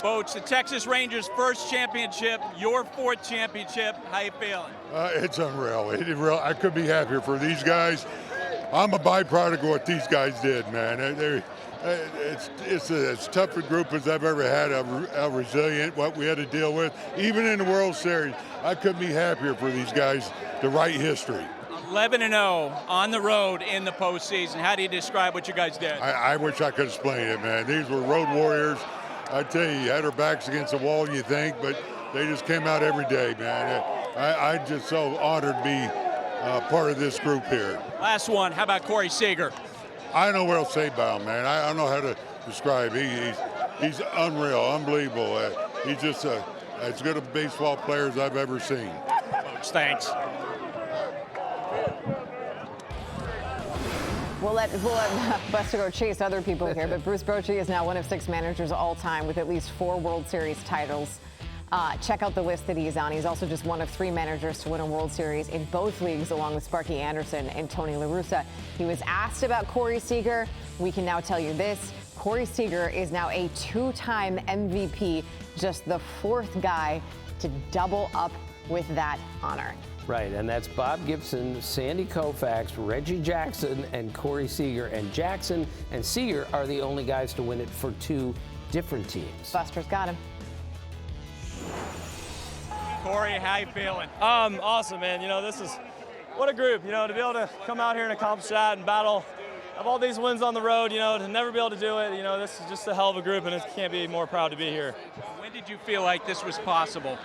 Boch, the Texas Rangers' first championship, your fourth championship. How you feeling? It's unreal. I couldn't be happier for these guys. I'm a byproduct of what these guys did, man. It's as tough a group as I've ever had, a resilient, what we had to deal with. Even in the World Series, I couldn't be happier for these guys to write history. 11-0 on the road in the postseason. How do you describe what you guys did? I wish I could explain it, man. These were road warriors. I tell you had our backs against the wall, you think, but they just came out every day, man. I'm just so honored to be part of this group here. Last one, how about Corey Seager? I don't know what else to say about him, man. I don't know how to describe. He's unreal, unbelievable. He's just as good a baseball player as I've ever seen. Thanks. We'll let Buster go chase other people here, but Bruce Bochy is now one of 6 managers all time with at least 4 World Series titles. Check out the list that he's on. He's also just one of 3 managers to win a World Series in both leagues, along with Sparky Anderson and Tony La Russa. He was asked about Corey Seager. We can now tell you this. Corey Seager is now a 2-time MVP, just the 4th guy to double up with that honor. Right, and that's Bob Gibson, Sandy Koufax, Reggie Jackson, and Corey Seager. And Jackson and Seager are the only guys to win it for 2 different teams. Buster's got him. Corey, how you feeling? Awesome, man. You know, this is, what a group, you know, to be able to come out here and accomplish that and battle, have all these wins on the road, you know, to never be able to do it, you know, this is just a hell of a group, and I can't be more proud to be here. When did you feel like this was possible?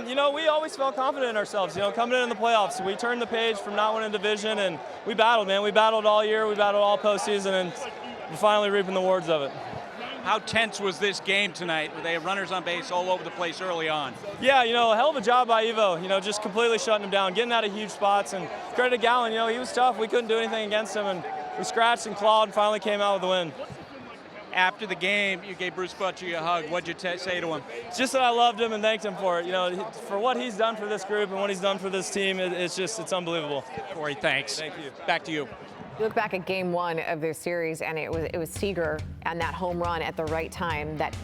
You know, we always felt confident in ourselves, you know, coming in the playoffs. We turned the page from not winning division, and we battled, man. We battled all year, we battled all postseason, and we're finally reaping the rewards of it. How tense was this game tonight? They had runners on base all over the place early on. Yeah, you know, a hell of a job by Evo, you know, just completely shutting him down, getting out of huge spots, and credit to Gallen, you know, he was tough. We couldn't do anything against him, and we scratched and clawed and finally came out with the win. After the game, you gave Bruce Bochy a hug. What'd you say to him? Just that I loved him and thanked him for it. You know, for what he's done for this group and what he's done for this team, it's unbelievable. Corey, thanks. Thank you. Back to you. You look back at game 1 of this series, and it was Seager and that home run at the right time that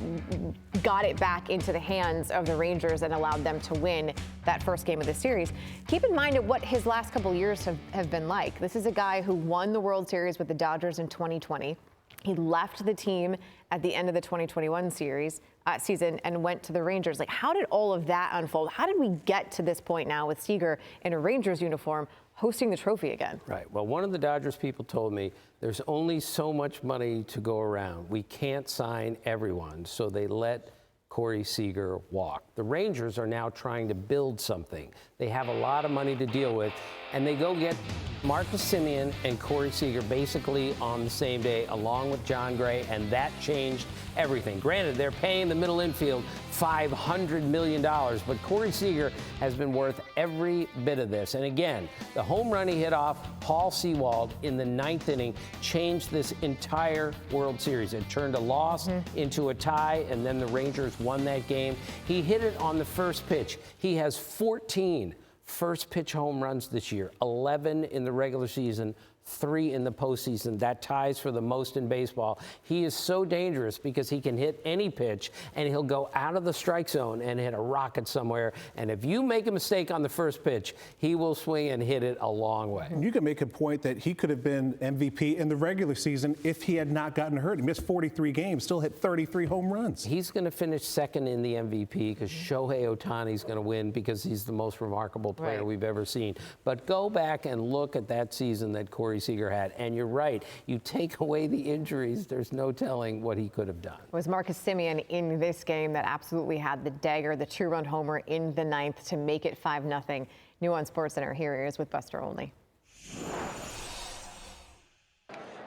got it back into the hands of the Rangers and allowed them to win that first game of the series. Keep in mind what his last couple years have been like. This is a guy who won the World Series with the Dodgers in 2020. He left the team at the end of the 2021 season and went to the Rangers. Like, how did all of that unfold? How did we get to this point now with Seager in a Rangers uniform hosting the trophy again? Right. Well, one of the Dodgers people told me there's only so much money to go around. We can't sign everyone, so they let Corey Seager walk. The Rangers are now trying to build something. They have a lot of money to deal with, and they go get Marcus Semien and Corey Seager basically on the same day, along with John Gray, and that changed everything. Granted, they're paying the middle infield $500 million, but Corey Seager has been worth every bit of this. And again, the home run he hit off Paul Sewald in the 9th inning changed this entire World Series. It turned a loss into a tie, and then the Rangers won that game. He hit it on the first pitch. He has 14 first pitch home runs this year, 11 in the regular season, 3 in the postseason. That ties for the most in baseball. He is so dangerous because he can hit any pitch, and he'll go out of the strike zone and hit a rocket somewhere. And if you make a mistake on the first pitch, he will swing and hit it a long way. You can make a point that he could have been MVP in the regular season if he had not gotten hurt. He missed 43 games, still hit 33 home runs. He's going to finish second in the MVP because Shohei Ohtani's going to win because he's the most remarkable player we've ever seen. But go back and look at that season that Corey Seager had, and you're right. You take away the injuries, there's no telling what he could have done. It was Marcus Semien in this game that absolutely had the dagger, the 2-run homer in the 9th to make it 5-0. New on SportsCenter, here he is with Buster Onley.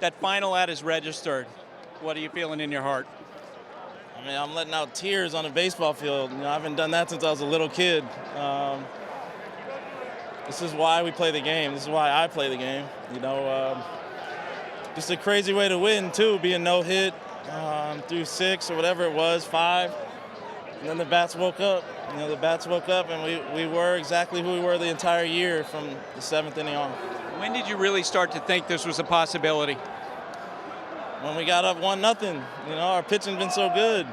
That final out is registered. What are you feeling in your heart? I mean, I'm letting out tears on a baseball field. You know, I haven't done that since I was a little kid. This is why we play the game. This is why I play the game. You know, just a crazy way to win, too, being no-hit through 6 or whatever it was, 5. And then the bats woke up. You know, the bats woke up, and we were exactly who we were the entire year from the 7th inning on. When did you really start to think this was a possibility? When we got up 1-0. You know, our pitching's been so good.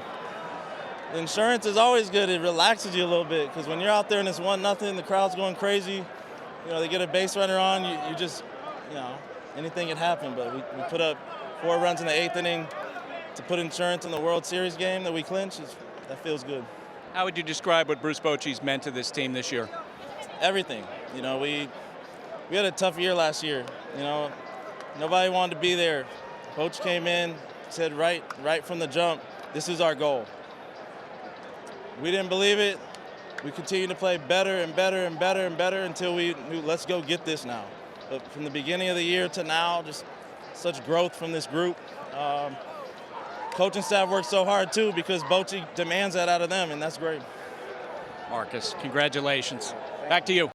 The insurance is always good. It relaxes you a little bit because when you're out there and it's 1-0, the crowd's going crazy. You know, they get a base runner on, you just, you know, anything can happen. But we put up 4 runs in the 8th inning to put insurance in the World Series game that we clinched. That feels good. How would you describe what Bruce Bochy's meant to this team this year? Everything. You know, we had a tough year last year. You know, nobody wanted to be there. Coach came in, said right from the jump, this is our goal. We didn't believe it. We continued to play better and better and better and better until we knew, let's go get this now. But from the beginning of the year to now, just such growth from this group. Coaching staff works so hard too because Bochy demands that out of them, and that's great. Marcus, congratulations. Back to you.